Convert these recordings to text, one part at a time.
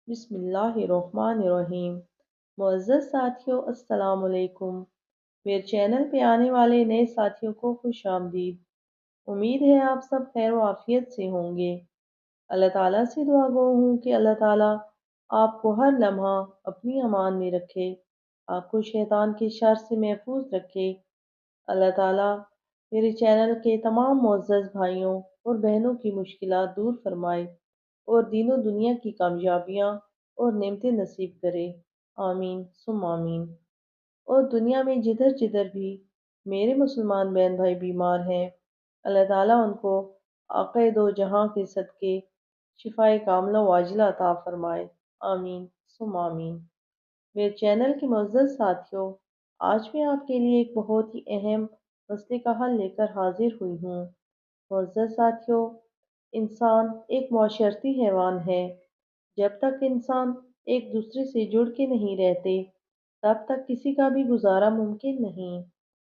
بسم اللہ الرحمن الرحیم۔ معزز ساتھیوں، السلام علیکم۔ میرے چینل پہ آنے والے نئے ساتھیوں کو خوش آمدید۔ امید ہے آپ سب خیر و عافیت سے ہوں گے۔ اللہ تعالیٰ سے دعا گو ہوں کہ اللہ تعالیٰ آپ کو ہر لمحہ اپنی امان میں رکھے، آپ کو شیطان کے شر سے محفوظ رکھے۔ اللہ تعالیٰ میرے چینل کے تمام معزز بھائیوں اور بہنوں کی مشکلات دور فرمائے اور دین و دنیا کی کامیابیاں اور نعمتیں نصیب کرے، آمین ثم آمین۔ اور دنیا میں جدھر جدھر بھی میرے مسلمان بہن بھائی بیمار ہیں، اللہ تعالیٰ ان کو آقا دو جہاں کے صدقے شفائے کاملہ واجلہ عطا فرمائے، آمین ثم آمین۔ میرے چینل کے معزز ساتھیوں، آج میں آپ کے لیے ایک بہت ہی اہم مسئلے کا حل لے کر حاضر ہوئی ہوں۔ معزز ساتھیوں، انسان ایک معاشرتی حیوان ہے۔ جب تک انسان ایک دوسرے سے جڑ کے نہیں رہتے، تب تک کسی کا بھی گزارا ممکن نہیں۔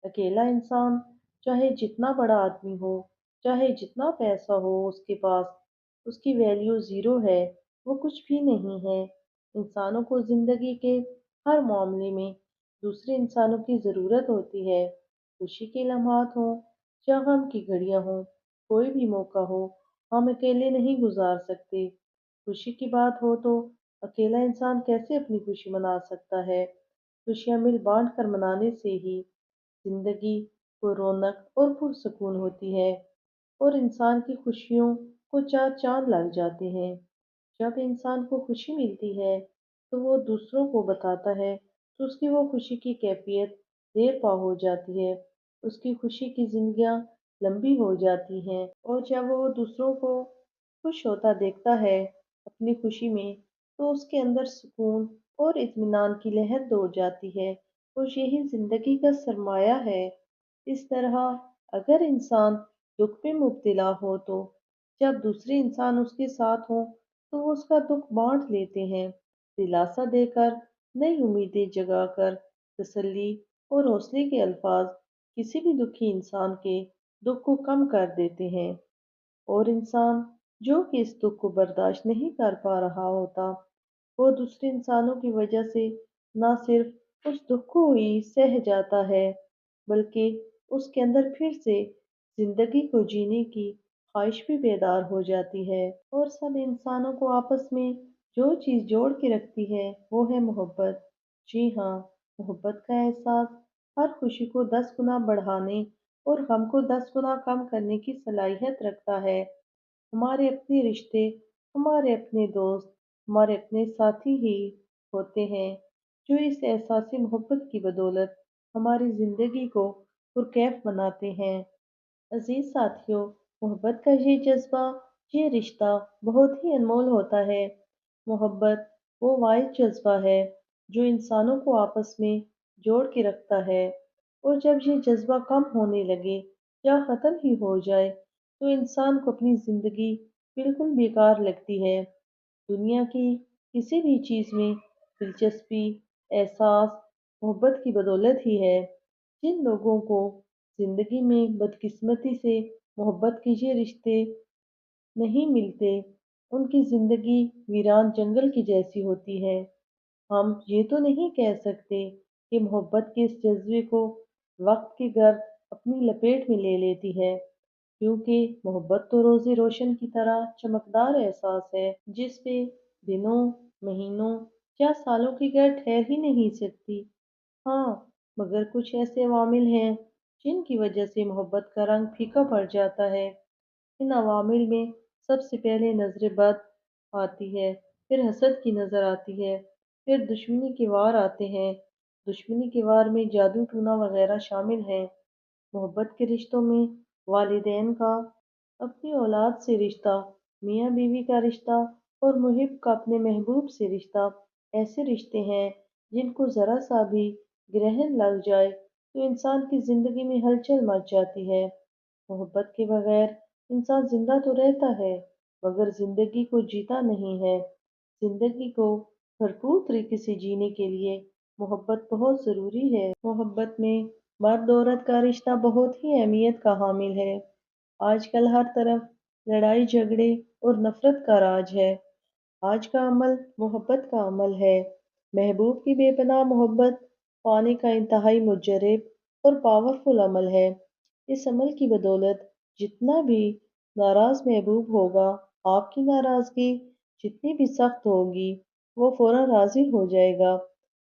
اکیلا انسان چاہے جتنا بڑا آدمی ہو، چاہے جتنا پیسہ ہو اس کے پاس، اس کی ویلیو زیرو ہے، وہ کچھ بھی نہیں ہے۔ انسانوں کو زندگی کے ہر معاملے میں دوسرے انسانوں کی ضرورت ہوتی ہے۔ خوشی کے لمحات ہوں یا غم کی گھڑیاں ہوں، کوئی بھی موقع ہو، ہم اکیلے نہیں گزار سکتے۔ خوشی کی بات ہو تو اکیلا انسان کیسے اپنی خوشی منا سکتا ہے؟ خوشیاں مل بانٹ کر منانے سے ہی زندگی کو رونق اور پرسکون ہوتی ہے، اور انسان کی خوشیوں کو چار چاند لگ جاتے ہیں۔ جب انسان کو خوشی ملتی ہے تو وہ دوسروں کو بتاتا ہے تو اس کی وہ خوشی کی کیفیت دیر پا ہو جاتی ہے، اس کی خوشی کی زندگیاں لمبی ہو جاتی ہیں، اور جب وہ دوسروں کو خوش ہوتا دیکھتا ہے اپنی خوشی میں، تو اس کے اندر سکون اور اطمینان کی لہر دوڑ جاتی ہے، اور یہی زندگی کا سرمایہ ہے۔ اس طرح اگر انسان دکھ میں مبتلا ہو تو جب دوسرے انسان اس کے ساتھ ہوں تو وہ اس کا دکھ بانٹ لیتے ہیں، دلاسا دے کر، نئی امیدیں جگا کر، تسلی اور حوصلے کے الفاظ کسی بھی دکھی انسان کے دکھ کو کم کر دیتے ہیں۔ اور انسان جو کہ اس دکھ کو برداشت نہیں کر پا رہا ہوتا، وہ دوسرے انسانوں کی وجہ سے نہ صرف اس دکھ کو ہی سہ جاتا ہے، بلکہ اس کے اندر پھر سے زندگی کو جینے کی خواہش بھی بیدار ہو جاتی ہے۔ اور سب انسانوں کو آپس میں جو چیز جوڑ کے رکھتی ہے وہ ہے محبت۔ جی ہاں، محبت کا احساس ہر خوشی کو 10 گنا بڑھانے اور غم کو 10 گنا کم کرنے کی صلاحیت رکھتا ہے۔ ہمارے اپنے رشتے، ہمارے اپنے دوست، ہمارے اپنے ساتھی ہی ہوتے ہیں جو اس احساس محبت کی بدولت ہماری زندگی کو پرکیف بناتے ہیں۔ عزیز ساتھیوں، محبت کا یہ جذبہ، یہ رشتہ بہت ہی انمول ہوتا ہے۔ محبت وہ واحد جذبہ ہے جو انسانوں کو آپس میں جوڑ کے رکھتا ہے، اور جب یہ جذبہ کم ہونے لگے یا ختم ہی ہو جائے تو انسان کو اپنی زندگی بالکل بیکار لگتی ہے۔ دنیا کی کسی بھی چیز میں دلچسپی، احساس محبت کی بدولت ہی ہے۔ جن لوگوں کو زندگی میں بدقسمتی سے محبت کے یہ رشتے نہیں ملتے، ان کی زندگی ویران جنگل کی جیسی ہوتی ہے۔ ہم یہ تو نہیں کہہ سکتے کہ محبت کے اس جذبے کو وقت کی گرد اپنی لپیٹ میں لے لیتی ہے، کیونکہ محبت تو روز روشن کی طرح چمکدار احساس ہے جس پہ دنوں، مہینوں یا سالوں کی گرد ٹھہر ہی نہیں سکتی۔ ہاں، مگر کچھ ایسے عوامل ہیں جن کی وجہ سے محبت کا رنگ پھیکا پڑ جاتا ہے۔ ان عوامل میں سب سے پہلے نظر بد آتی ہے، پھر حسد کی نظر آتی ہے، پھر دشمنی کے وار آتے ہیں۔ دشمنی کے وار میں جادو ٹونا وغیرہ شامل ہیں۔ محبت کے رشتوں میں والدین کا اپنی اولاد سے رشتہ، میاں بیوی کا رشتہ اور محب کا اپنے محبوب سے رشتہ ایسے رشتے ہیں جن کو ذرا سا بھی گرہن لگ جائے تو انسان کی زندگی میں ہلچل مچ جاتی ہے۔ محبت کے بغیر انسان زندہ تو رہتا ہے مگر زندگی کو جیتا نہیں ہے۔ زندگی کو بھرپور طریقے سے جینے کے لیے محبت بہت ضروری ہے۔ محبت میں مرد عورت کا رشتہ بہت ہی اہمیت کا حامل ہے۔ آج کل ہر طرف لڑائی جھگڑے اور نفرت کا راج ہے۔ آج کا عمل محبت کا عمل ہے۔ محبوب کی بے پناہ محبت پانے کا انتہائی مجرب اور پاورفل عمل ہے۔ اس عمل کی بدولت جتنا بھی ناراض محبوب ہوگا، آپ کی ناراضگی جتنی بھی سخت ہوگی، وہ فوراً راضی ہو جائے گا۔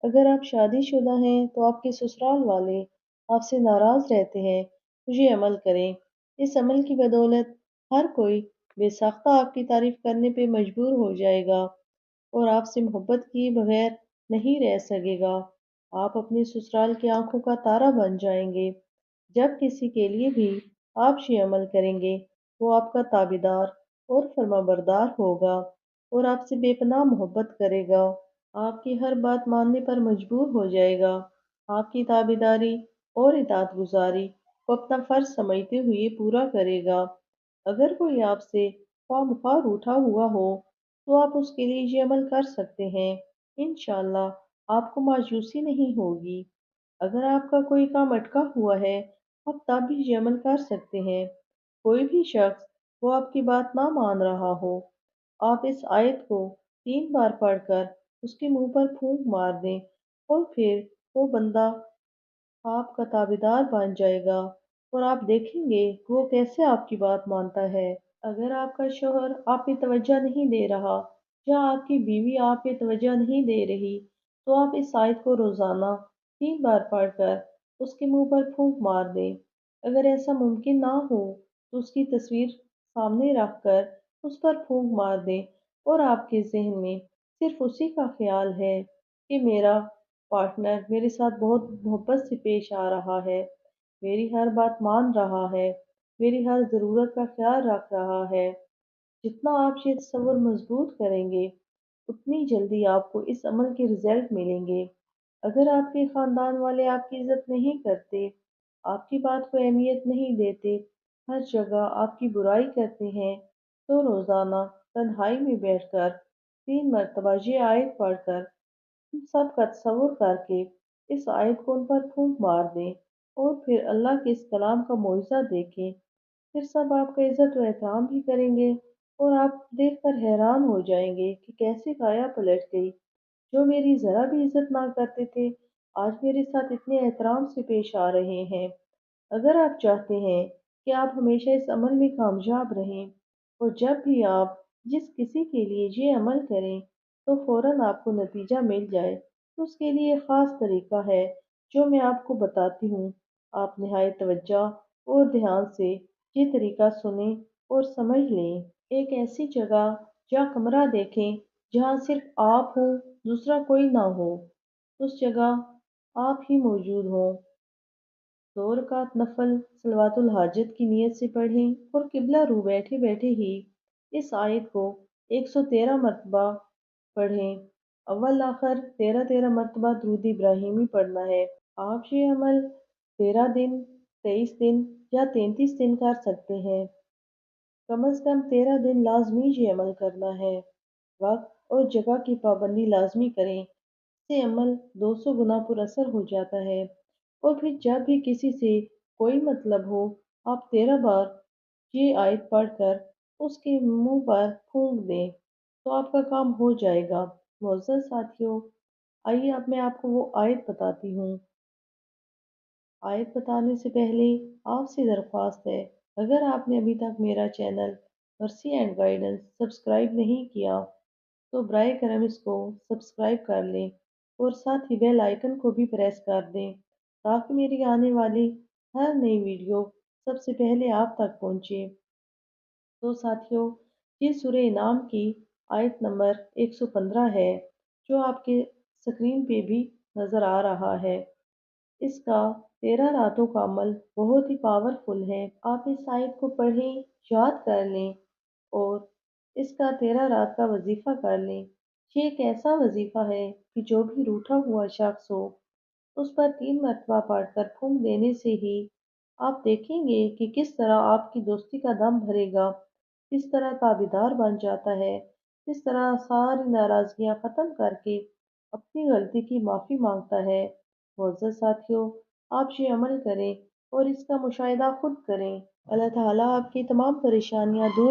اگر آپ شادی شدہ ہیں تو آپ کے سسرال والے آپ سے ناراض رہتے ہیں تو یہ عمل کریں۔ اس عمل کی بدولت ہر کوئی بے ساختہ آپ کی تعریف کرنے پہ مجبور ہو جائے گا اور آپ سے محبت کیے بغیر نہیں رہ سکے گا۔ آپ اپنے سسرال کی آنکھوں کا تارا بن جائیں گے۔ جب کسی کے لیے بھی آپ یہ عمل کریں گے، وہ آپ کا تابعدار اور فرمانبردار ہوگا اور آپ سے بے پناہ محبت کرے گا۔ آپ کی ہر بات ماننے پر مجبور ہو جائے گا۔ آپ کی تابعداری اور اطاعت گزاری کو اپنا فرض سمجھتے ہوئے پورا کرے گا۔ اگر کوئی آپ سے خواہ مخواہ روٹھا ہوا ہو تو آپ اس کے لیے یہ عمل کر سکتے ہیں۔ انشاءاللہ آپ کو مایوسی نہیں ہوگی۔ اگر آپ کا کوئی کام اٹکا ہوا ہے، آپ تب بھی یہ عمل کر سکتے ہیں۔ کوئی بھی شخص وہ آپ کی بات نہ مان رہا ہو، آپ اس آیت کو 3 بار پڑھ کر اس کے منہ پر پھونک مار دیں اور پھر وہ بندہ آپ کا تابعدار بن جائے گا اور آپ دیکھیں گے کہ وہ کیسے آپ کی بات مانتا ہے۔ اگر آپ کا شوہر آپ پہ توجہ نہیں دے رہا یا آپ کی بیوی آپ پہ توجہ نہیں دے رہی تو آپ اس آیت کو روزانہ 3 بار پڑھ کر اس کے منہ پر پھونک مار دیں۔ اگر ایسا ممکن نہ ہو تو اس کی تصویر سامنے رکھ کر اس پر پھونک مار دیں اور آپ کے ذہن میں صرف اسی کا خیال ہے کہ میرا پارٹنر میرے ساتھ بہت محبت سے پیش آ رہا ہے، میری ہر بات مان رہا ہے، میری ہر ضرورت کا خیال رکھ رہا ہے۔ جتنا آپ یہ تصور مضبوط کریں گے، اتنی جلدی آپ کو اس عمل کے رزلٹ ملیں گے۔ اگر آپ کے خاندان والے آپ کی عزت نہیں کرتے، آپ کی بات کو اہمیت نہیں دیتے، ہر جگہ آپ کی برائی کرتے ہیں، تو روزانہ تنہائی میں بیٹھ کر 3 مرتبہ یہ آیت پڑھ کر ان سب کا تصور کر کے اس آیت کو ان پر پھونک مار دیں اور پھر اللہ کے اس کلام کا معجزہ دیکھیں۔ پھر سب آپ کا عزت و احترام بھی کریں گے اور آپ دیکھ کر حیران ہو جائیں گے کہ کیسے کایا پلٹ گئی۔ جو میری ذرا بھی عزت نہ کرتے تھے، آج میرے ساتھ اتنے احترام سے پیش آ رہے ہیں۔ اگر آپ چاہتے ہیں کہ آپ ہمیشہ اس عمل میں کامیاب رہیں اور جب بھی آپ جس کسی کے لیے یہ عمل کریں تو فوراً آپ کو نتیجہ مل جائے، تو اس کے لیے ایک خاص طریقہ ہے جو میں آپ کو بتاتی ہوں۔ آپ نہایت توجہ اور دھیان سے یہ طریقہ سنیں اور سمجھ لیں۔ ایک ایسی جگہ یا کمرہ دیکھیں جہاں صرف آپ ہوں، دوسرا کوئی نہ ہو۔ اس جگہ آپ ہی موجود ہوں۔ 2 رکعت نفل صلوات الحاجت کی نیت سے پڑھیں اور قبلہ رو بیٹھے بیٹھے ہی اس آیت کو 113 مرتبہ پڑھیں۔ اول آخر 13 مرتبہ درود ابراہیمی پڑھنا ہے۔ آپ یہ عمل 13 دن، 23 دن یا 33 دن کر سکتے ہیں۔ کم از کم 13 دن لازمی یہ عمل کرنا ہے۔ وقت اور جگہ کی پابندی لازمی کریں، اس سے عمل 200 گنا پر اثر ہو جاتا ہے۔ اور پھر جب بھی کسی سے کوئی مطلب ہو، آپ 13 بار یہ آیت پڑھ کر اس کے منہ پر پھونک دیں تو آپ کا کام ہو جائے گا۔ معزز ساتھیوں، آئیے اب میں آپ کو وہ آیت بتاتی ہوں۔ آیت بتانے سے پہلے آپ سے درخواست ہے، اگر آپ نے ابھی تک میرا channel mercy and guidance subscribe نہیں کیا تو برائے کرم اس کو سبسکرائب کر لیں اور ساتھ ہی بیل آئیکن کو بھی پریس کر دیں تاکہ میری آنے والی ہر نئی ویڈیو سب سے پہلے آپ تک پہنچے۔ تو ساتھیوں، یہ سورہ انعام کی آیت نمبر 115 ہے جو آپ کے سکرین پہ بھی نظر آ رہا ہے۔ اس کا 13 راتوں کا عمل بہت ہی پاورفل ہے۔ آپ اس آیت کو پڑھیں، یاد کر لیں اور اس کا 13 رات کا وظیفہ کر لیں۔ یہ ایک ایسا وظیفہ ہے کہ جو بھی روٹھا ہوا شخص ہو اس پر 3 مرتبہ پڑھ کر پھونک دینے سے ہی آپ دیکھیں گے کہ کس طرح آپ کی دوستی کا دم بھرے گا، کس طرح تابعدار بن جاتا ہے، کس طرح ساری ناراضگیاں ختم کر کے اپنی غلطی کی معافی مانگتا ہے۔ معزز ساتھیوں، آپ یہ عمل کریں اور اس کا مشاہدہ خود کریں۔ اللہ تعالیٰ آپ کی تمام پریشانیاں دور